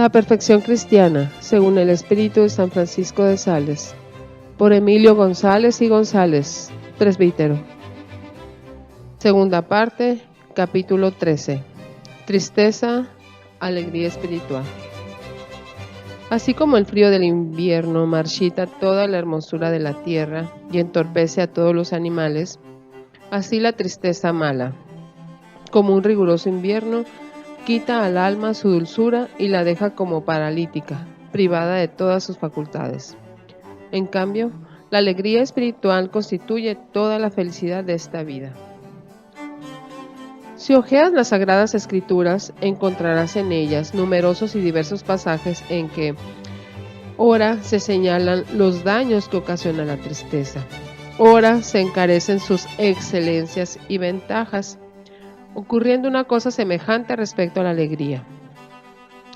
La perfección cristiana, según el Espíritu de San Francisco de Sales, por Emilio González y González, presbítero. Segunda parte, capítulo 13. Tristeza, alegría espiritual. Así como el frío del invierno marchita toda la hermosura de la tierra y entorpece a todos los animales, así la tristeza mala, como un riguroso invierno, quita al alma su dulzura y la deja como paralítica, privada de todas sus facultades. En cambio, la alegría espiritual constituye toda la felicidad de esta vida. Si hojeas las Sagradas Escrituras, encontrarás en ellas numerosos y diversos pasajes en que ora se señalan los daños que ocasiona la tristeza, ora se encarecen sus excelencias y ventajas, ocurriendo una cosa semejante respecto a la alegría.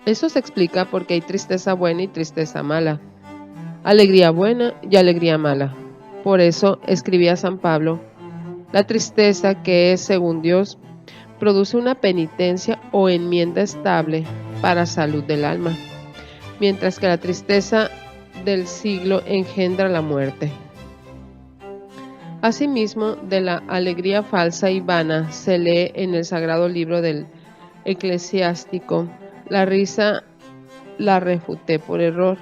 Eso se explica porque hay tristeza buena y tristeza mala, alegría buena y alegría mala. Por eso escribía San Pablo, la tristeza que es según Dios produce una penitencia o enmienda estable para salud del alma, mientras que la tristeza del siglo engendra la muerte. Asimismo, de la alegría falsa y vana se lee en el sagrado libro del Eclesiástico, la risa la refuté por error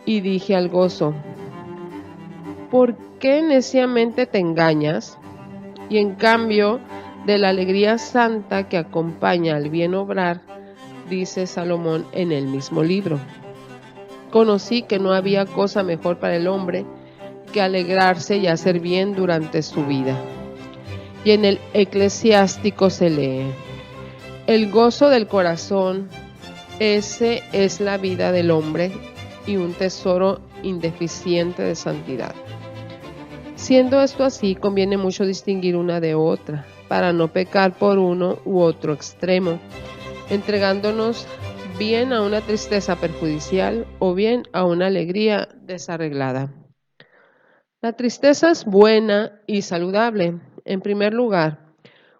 y dije al gozo, ¿por qué neciamente te engañas? Y en cambio, de la alegría santa que acompaña al bien obrar, dice Salomón en el mismo libro. Conocí que no había cosa mejor para el hombre que alegrarse y hacer bien durante su vida. Y en el Eclesiástico se lee, el gozo del corazón, ese es la vida del hombre y un tesoro indeficiente de santidad. Siendo esto así, conviene mucho distinguir una de otra, para no pecar por uno u otro extremo, entregándonos bien a una tristeza perjudicial o bien a una alegría desarreglada. La tristeza es buena y saludable, en primer lugar,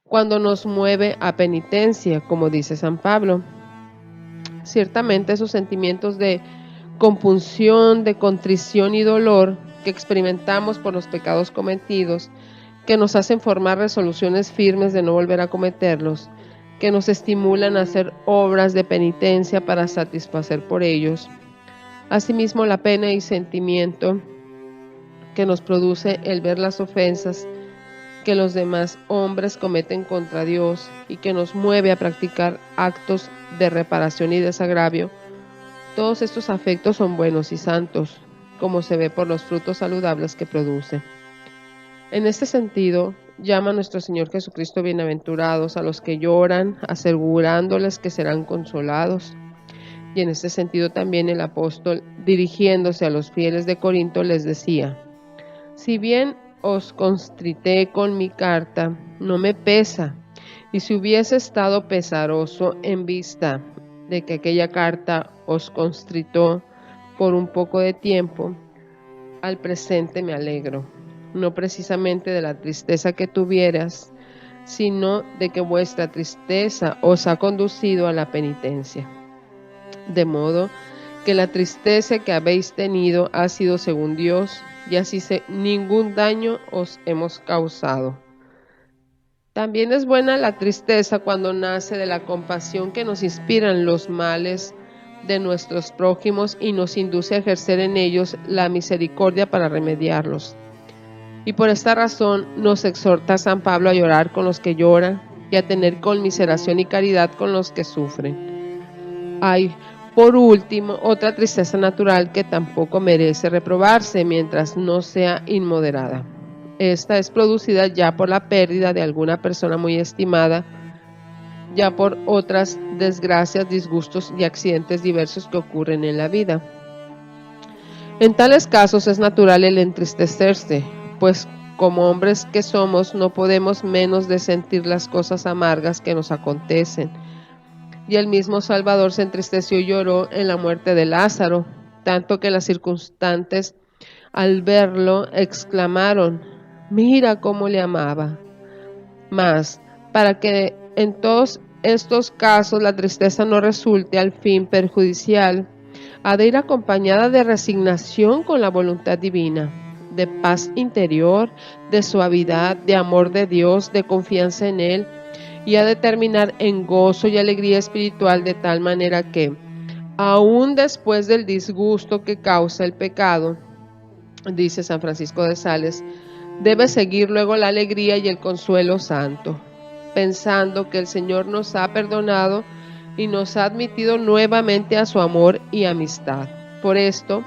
cuando nos mueve a penitencia, como dice San Pablo. Ciertamente esos sentimientos de compunción, de contrición y dolor que experimentamos por los pecados cometidos, que nos hacen formar resoluciones firmes de no volver a cometerlos, que nos estimulan a hacer obras de penitencia para satisfacer por ellos. Asimismo, la pena y sentimiento que nos produce el ver las ofensas que los demás hombres cometen contra Dios y que nos mueve a practicar actos de reparación y desagravio, todos estos afectos son buenos y santos, como se ve por los frutos saludables que produce. En este sentido, llama a nuestro Señor Jesucristo bienaventurados a los que lloran, asegurándoles que serán consolados. Y en este sentido también el apóstol, dirigiéndose a los fieles de Corinto, les decía, si bien os constrité con mi carta, no me pesa, y si hubiese estado pesaroso en vista de que aquella carta os constritó por un poco de tiempo, al presente me alegro, no precisamente de la tristeza que tuvieras, sino de que vuestra tristeza os ha conducido a la penitencia. De modo que la tristeza que habéis tenido ha sido según Dios, y así ningún daño os hemos causado. También es buena la tristeza cuando nace de la compasión que nos inspiran los males de nuestros prójimos y nos induce a ejercer en ellos la misericordia para remediarlos. Y por esta razón nos exhorta San Pablo a llorar con los que lloran y a tener conmiseración y caridad con los que sufren. Hay, por último, otra tristeza natural que tampoco merece reprobarse mientras no sea inmoderada. Esta es producida ya por la pérdida de alguna persona muy estimada, ya por otras desgracias, disgustos y accidentes diversos que ocurren en la vida. En tales casos es natural el entristecerse, pues como hombres que somos no podemos menos de sentir las cosas amargas que nos acontecen. Y el mismo Salvador se entristeció y lloró en la muerte de Lázaro, tanto que las circunstantes al verlo exclamaron, mira cómo le amaba. Mas, para que en todos estos casos la tristeza no resulte al fin perjudicial, ha de ir acompañada de resignación con la voluntad divina, de paz interior, de suavidad, de amor de Dios, de confianza en Él, y ha de terminar en gozo y alegría espiritual de tal manera que, aún después del disgusto que causa el pecado, dice San Francisco de Sales, debe seguir luego la alegría y el consuelo santo, pensando que el Señor nos ha perdonado y nos ha admitido nuevamente a su amor y amistad. Por esto,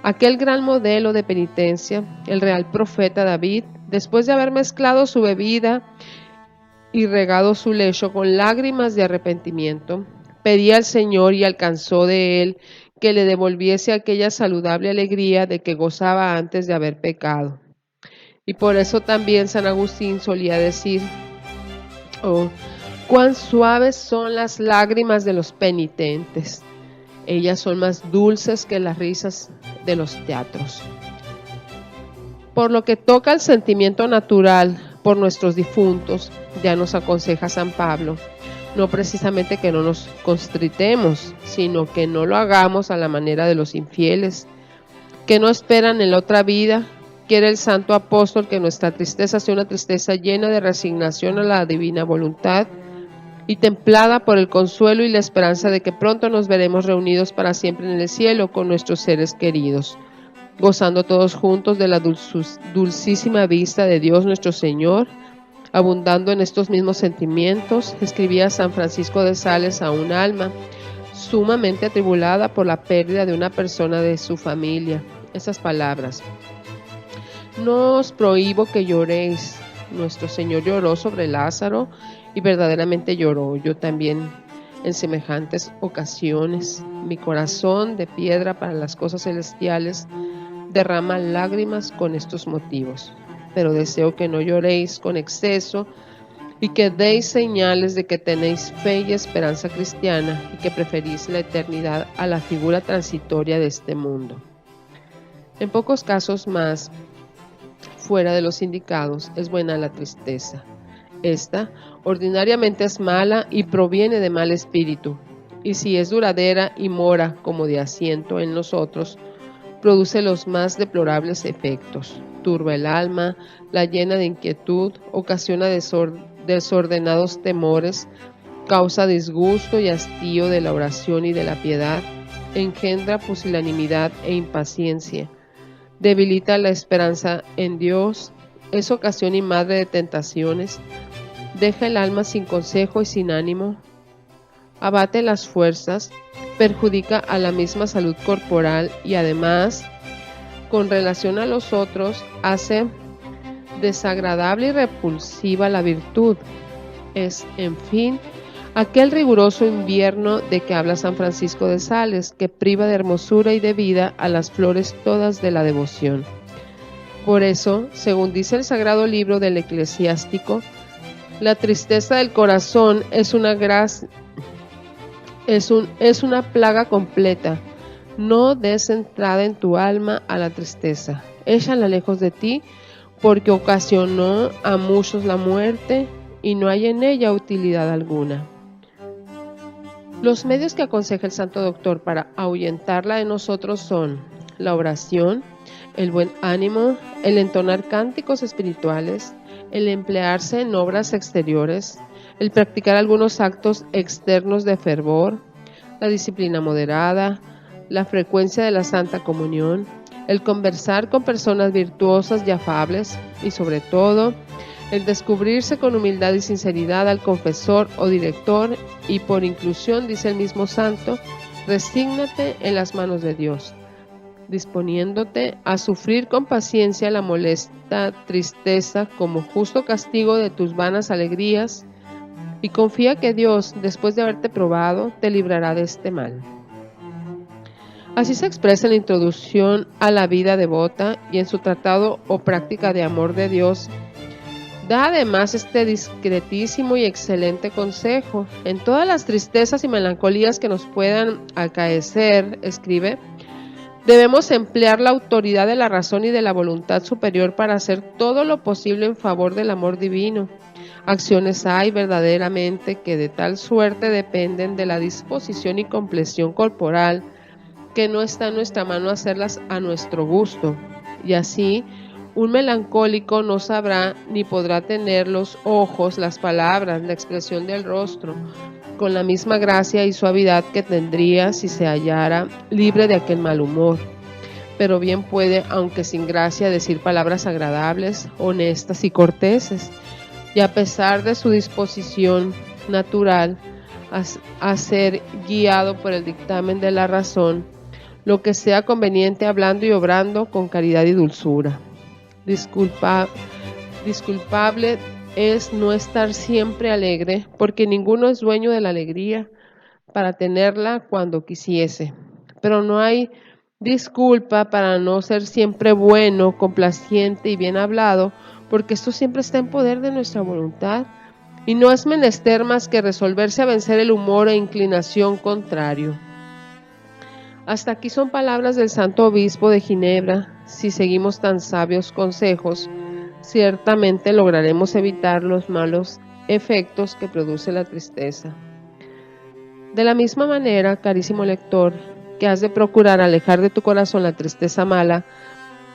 aquel gran modelo de penitencia, el real profeta David, después de haber mezclado su bebida y regado su lecho con lágrimas de arrepentimiento, pedía al Señor y alcanzó de él que le devolviese aquella saludable alegría de que gozaba antes de haber pecado. Y por eso también San Agustín solía decir, oh, cuán suaves son las lágrimas de los penitentes. Ellas son más dulces que las risas de los teatros. Por lo que toca al sentimiento natural por nuestros difuntos, ya nos aconseja San Pablo, no precisamente que no nos constritemos, sino que no lo hagamos a la manera de los infieles, que no esperan en la otra vida. Quiere el santo apóstol que nuestra tristeza sea una tristeza llena de resignación a la divina voluntad y templada por el consuelo y la esperanza de que pronto nos veremos reunidos para siempre en el cielo con nuestros seres queridos, gozando todos juntos de la dulcísima vista de Dios nuestro Señor, abundando en estos mismos sentimientos, escribía San Francisco de Sales a un alma sumamente atribulada por la pérdida de una persona de su familia. Esas palabras: no os prohíbo que lloréis. Nuestro Señor lloró sobre Lázaro y verdaderamente lloró. Yo también en semejantes ocasiones. Mi corazón de piedra para las cosas celestiales derrama lágrimas con estos motivos. Pero deseo que no lloréis con exceso y que deis señales de que tenéis fe y esperanza cristiana y que preferís la eternidad a la figura transitoria de este mundo. En pocos casos más, fuera de los indicados, es buena la tristeza. Esta ordinariamente es mala y proviene de mal espíritu, y si es duradera y mora como de asiento en nosotros, produce los más deplorables efectos. Turba el alma, la llena de inquietud, ocasiona desordenados temores, causa disgusto y hastío de la oración y de la piedad, engendra pusilanimidad e impaciencia, debilita la esperanza en Dios, es ocasión y madre de tentaciones, deja el alma sin consejo y sin ánimo, abate las fuerzas, perjudica a la misma salud corporal y además, con relación a los otros, hace desagradable y repulsiva la virtud. Es, en fin, aquel riguroso invierno de que habla San Francisco de Sales, que priva de hermosura y de vida a las flores todas de la devoción. Por eso, según dice el sagrado libro del Eclesiástico, la tristeza del corazón es una plaga completa. No des entrada en tu alma a la tristeza. Échala lejos de ti, porque ocasionó a muchos la muerte y no hay en ella utilidad alguna. Los medios que aconseja el Santo Doctor para ahuyentarla de nosotros son la oración, el buen ánimo, el entonar cánticos espirituales, el emplearse en obras exteriores, el practicar algunos actos externos de fervor, la disciplina moderada, la frecuencia de la Santa Comunión, el conversar con personas virtuosas y afables y sobre todo el descubrirse con humildad y sinceridad al confesor o director y por inclusión, dice el mismo santo, resígnate en las manos de Dios, disponiéndote a sufrir con paciencia la molesta tristeza como justo castigo de tus vanas alegrías y confía que Dios, después de haberte probado, te librará de este mal. Así se expresa en la introducción a la vida devota y en su tratado o práctica de amor de Dios. Da además este discretísimo y excelente consejo. En todas las tristezas y melancolías que nos puedan acaecer, escribe, debemos emplear la autoridad de la razón y de la voluntad superior para hacer todo lo posible en favor del amor divino, Acciones hay verdaderamente que de tal suerte dependen de la disposición y compleción corporal que no está en nuestra mano hacerlas a nuestro gusto. Y así, un melancólico no sabrá ni podrá tener los ojos, las palabras, la expresión del rostro, con la misma gracia y suavidad que tendría si se hallara libre de aquel mal humor. Pero bien puede, aunque sin gracia, decir palabras agradables, honestas y corteses, y a pesar de su disposición natural a ser guiado por el dictamen de la razón, lo que sea conveniente hablando y obrando con caridad y dulzura. Disculpable es no estar siempre alegre, porque ninguno es dueño de la alegría para tenerla cuando quisiese. Pero no hay disculpa para no ser siempre bueno, complaciente y bien hablado, porque esto siempre está en poder de nuestra voluntad, y no es menester más que resolverse a vencer el humor e inclinación contrario. Hasta aquí son palabras del Santo Obispo de Ginebra. Si seguimos tan sabios consejos, ciertamente lograremos evitar los malos efectos que produce la tristeza. De la misma manera, carísimo lector, que has de procurar alejar de tu corazón la tristeza mala,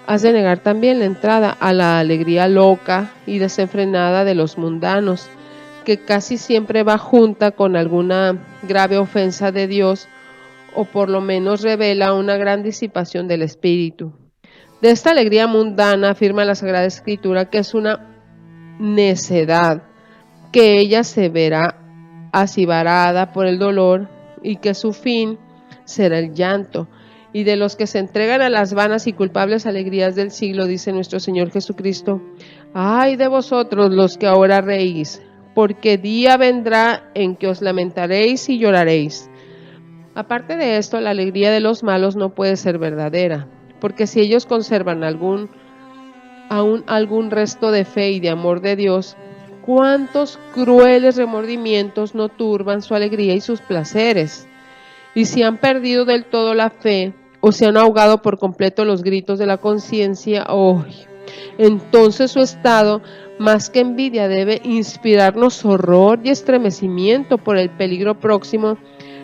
has de negar también la entrada a la alegría loca y desenfrenada de los mundanos, que casi siempre va junta con alguna grave ofensa de Dios, o por lo menos revela una gran disipación del espíritu. De esta alegría mundana afirma la Sagrada Escritura que es una necedad, que ella se verá acibarada por el dolor y que su fin será el llanto. Y de los que se entregan a las vanas y culpables alegrías del siglo, dice nuestro Señor Jesucristo: ay de vosotros los que ahora reís, porque día vendrá en que os lamentaréis y lloraréis. Aparte de esto, la alegría de los malos no puede ser verdadera, porque si ellos conservan aún algún resto de fe y de amor de Dios, cuántos crueles remordimientos no turban su alegría y sus placeres. Y si han perdido del todo la fe, o se han ahogado por completo los gritos de la conciencia, entonces su estado, más que envidia, debe inspirarnos horror y estremecimiento por el peligro próximo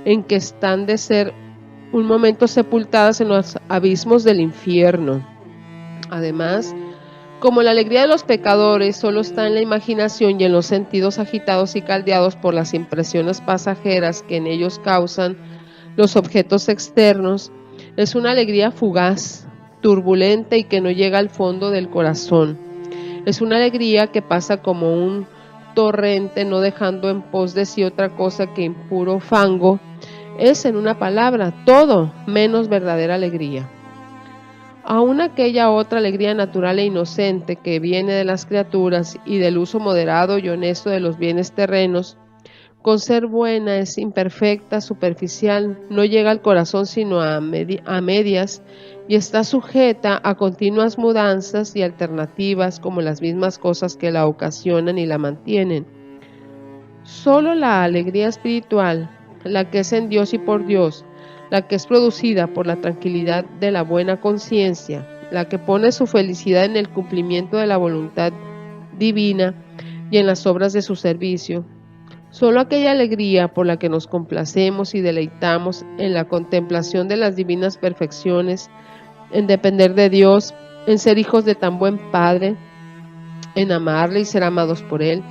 en que están de ser un momento sepultadas en los abismos del infierno. Además, como la alegría de los pecadores solo está en la imaginación y en los sentidos agitados y caldeados por las impresiones pasajeras que en ellos causan los objetos externos, es una alegría fugaz, turbulenta y que no llega al fondo del corazón. Es una alegría que pasa como un torrente, no dejando en pos de sí otra cosa que impuro fango. Es, en una palabra, todo menos verdadera alegría. Aún aquella otra alegría natural e inocente que viene de las criaturas y del uso moderado y honesto de los bienes terrenos, con ser buena es imperfecta, superficial, no llega al corazón sino a medias y está sujeta a continuas mudanzas y alternativas como las mismas cosas que la ocasionan y la mantienen. Solo la alegría espiritual, la que es en Dios y por Dios, la que es producida por la tranquilidad de la buena conciencia, la que pone su felicidad en el cumplimiento de la voluntad divina y en las obras de su servicio, solo aquella alegría por la que nos complacemos y deleitamos en la contemplación de las divinas perfecciones, en depender de Dios, en ser hijos de tan buen Padre, en amarle y ser amados por Él,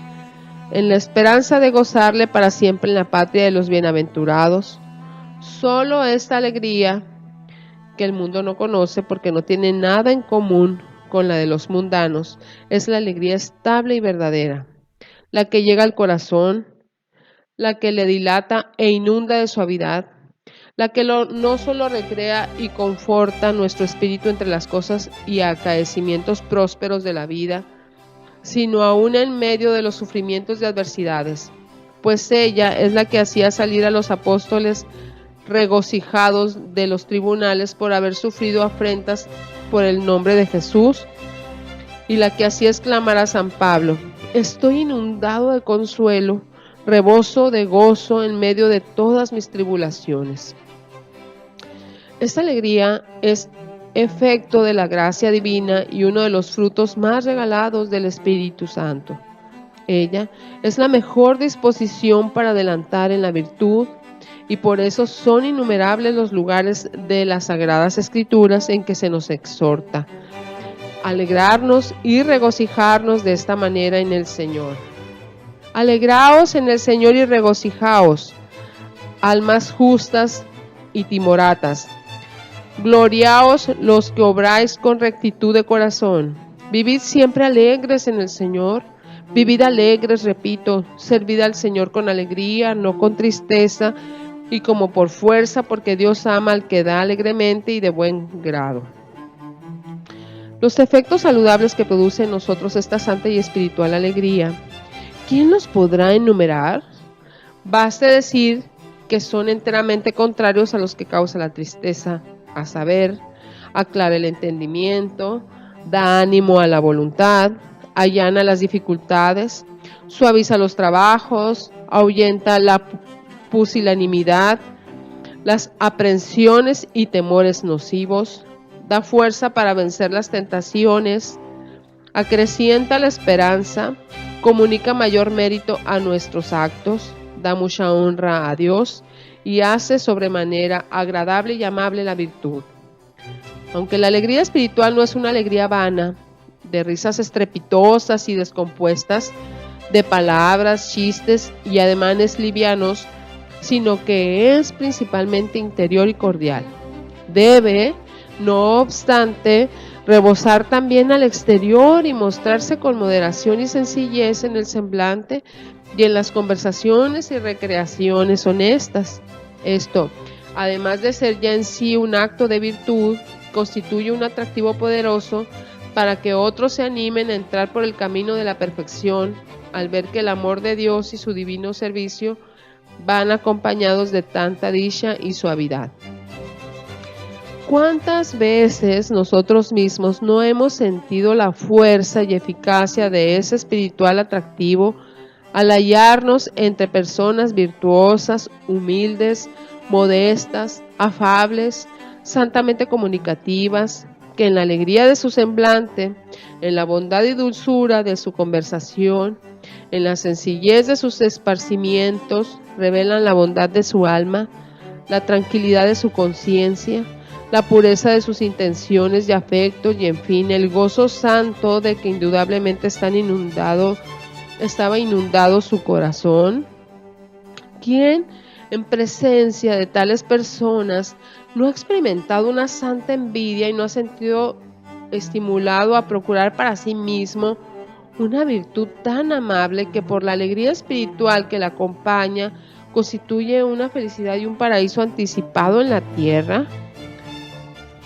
en la esperanza de gozarle para siempre en la patria de los bienaventurados. Solo esta alegría que el mundo no conoce porque no tiene nada en común con la de los mundanos, es la alegría estable y verdadera, la que llega al corazón, la que le dilata e inunda de suavidad, la que no solo recrea y conforta nuestro espíritu entre las cosas y acaecimientos prósperos de la vida, sino aún en medio de los sufrimientos y adversidades, pues ella es la que hacía salir a los apóstoles regocijados de los tribunales por haber sufrido afrentas por el nombre de Jesús, y la que hacía exclamar a San Pablo: estoy inundado de consuelo, reboso de gozo en medio de todas mis tribulaciones. Esta alegría es efecto de la gracia divina y uno de los frutos más regalados del Espíritu Santo. Ella es la mejor disposición para adelantar en la virtud, y por eso son innumerables los lugares de las Sagradas Escrituras en que se nos exhorta a alegrarnos y regocijarnos de esta manera en el Señor. Alegraos en el Señor y regocijaos, almas justas y timoratas. Gloriaos los que obráis con rectitud de corazón. Vivid siempre alegres en el Señor. Vivid alegres, repito, servid al Señor con alegría, no con tristeza, y como por fuerza, porque Dios ama al que da alegremente y de buen grado. Los efectos saludables que produce en nosotros esta santa y espiritual alegría, ¿quién los podrá enumerar? Baste decir que son enteramente contrarios a los que causa la tristeza, a saber, aclara el entendimiento, da ánimo a la voluntad, allana las dificultades, suaviza los trabajos, ahuyenta la pusilanimidad, las aprensiones y temores nocivos, da fuerza para vencer las tentaciones, acrecienta la esperanza, comunica mayor mérito a nuestros actos, da mucha honra a Dios y hace sobremanera agradable y amable la virtud. Aunque la alegría espiritual no es una alegría vana, de risas estrepitosas y descompuestas, de palabras, chistes y ademanes livianos, sino que es principalmente interior y cordial. Debe, no obstante, rebosar también al exterior y mostrarse con moderación y sencillez en el semblante y en las conversaciones y recreaciones honestas. Esto, además de ser ya en sí un acto de virtud, constituye un atractivo poderoso para que otros se animen a entrar por el camino de la perfección al ver que el amor de Dios y su divino servicio van acompañados de tanta dicha y suavidad. ¿Cuántas veces nosotros mismos no hemos sentido la fuerza y eficacia de ese espiritual atractivo al hallarnos entre personas virtuosas, humildes, modestas, afables, santamente comunicativas, que en la alegría de su semblante, en la bondad y dulzura de su conversación, en la sencillez de sus esparcimientos, revelan la bondad de su alma, la tranquilidad de su conciencia, la pureza de sus intenciones y afectos y en fin el gozo santo de que indudablemente estaba inundado su corazón? ¿Quién en presencia de tales personas no ha experimentado una santa envidia y no ha sentido estimulado a procurar para sí mismo una virtud tan amable que por la alegría espiritual que la acompaña constituye una felicidad y un paraíso anticipado en la tierra?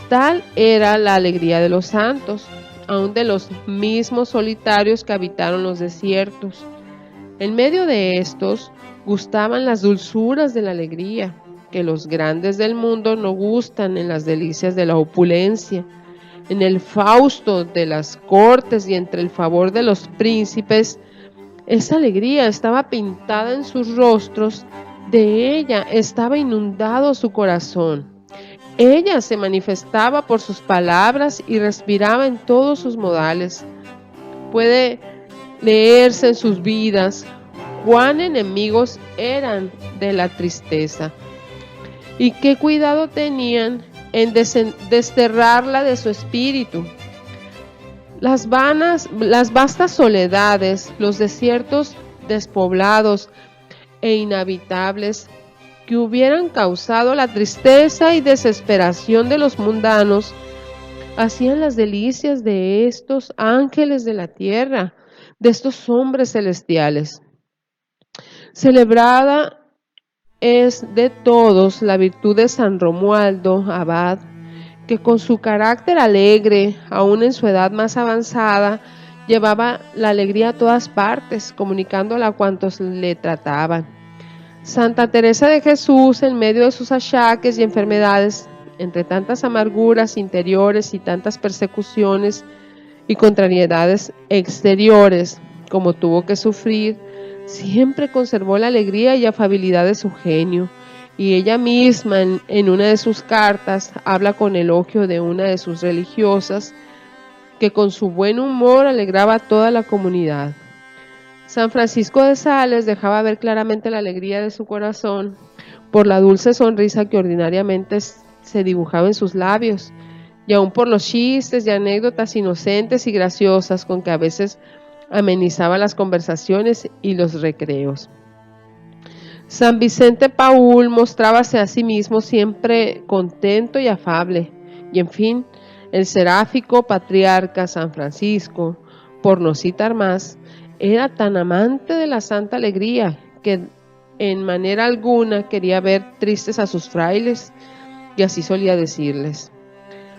Tal era la alegría de los santos, aun de los mismos solitarios que habitaron los desiertos. En medio de estos gustaban las dulzuras de la alegría, que los grandes del mundo no gustan en las delicias de la opulencia, en el fausto de las cortes y entre el favor de los príncipes. Esa alegría estaba pintada en sus rostros, de ella estaba inundado su corazón. Ella se manifestaba por sus palabras y respiraba en todos sus modales. Puede leerse en sus vidas cuán enemigos eran de la tristeza y qué cuidado tenían en desterrarla de su espíritu. Las vastas soledades, los desiertos despoblados e inhabitables que hubieran causado la tristeza y desesperación de los mundanos, hacían las delicias de estos ángeles de la tierra, de estos hombres celestiales. Celebrada es de todos la virtud de San Romualdo, abad, que con su carácter alegre, aún en su edad más avanzada, llevaba la alegría a todas partes, comunicándola a cuantos le trataban. Santa Teresa de Jesús, en medio de sus achaques y enfermedades, entre tantas amarguras interiores y tantas persecuciones y contrariedades exteriores como tuvo que sufrir, siempre conservó la alegría y afabilidad de su genio, y ella misma en una de sus cartas habla con elogio de una de sus religiosas que con su buen humor alegraba a toda la comunidad. San Francisco de Sales dejaba ver claramente la alegría de su corazón por la dulce sonrisa que ordinariamente se dibujaba en sus labios, y aún por los chistes y anécdotas inocentes y graciosas con que a veces amenizaba las conversaciones y los recreos. San Vicente Paúl mostrábase a sí mismo siempre contento y afable, y en fin, el seráfico patriarca San Francisco, por no citar más, era tan amante de la santa alegría que en manera alguna quería ver tristes a sus frailes, y así solía decirles: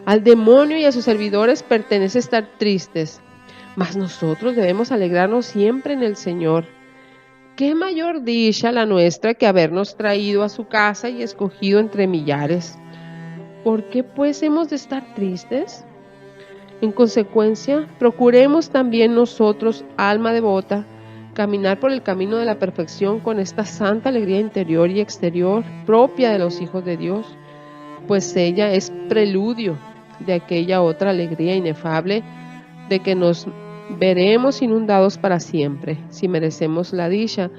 al demonio y a sus servidores pertenece estar tristes, mas nosotros debemos alegrarnos siempre en el Señor. ¿Qué mayor dicha la nuestra que habernos traído a su casa y escogido entre millares? ¿Por qué pues hemos de estar tristes? En consecuencia, procuremos también nosotros, alma devota, caminar por el camino de la perfección con esta santa alegría interior y exterior propia de los hijos de Dios, pues ella es preludio de aquella otra alegría inefable de que nos veremos inundados para siempre, si merecemos la dicha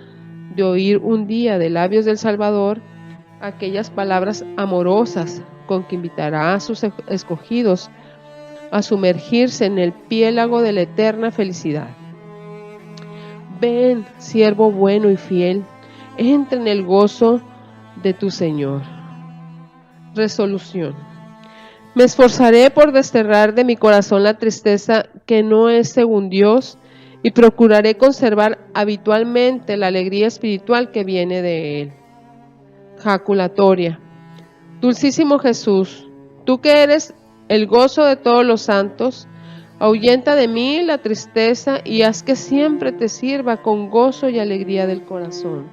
de oír un día de labios del Salvador aquellas palabras amorosas con que invitará a sus escogidos a sumergirse en el piélago de la eterna felicidad. Ven, siervo bueno y fiel, entra en el gozo de tu Señor. Resolución. Me esforzaré por desterrar de mi corazón la tristeza que no es según Dios y procuraré conservar habitualmente la alegría espiritual que viene de Él. Jaculatoria. Dulcísimo Jesús, tú que eres el gozo de todos los santos, ahuyenta de mí la tristeza y haz que siempre te sirva con gozo y alegría del corazón.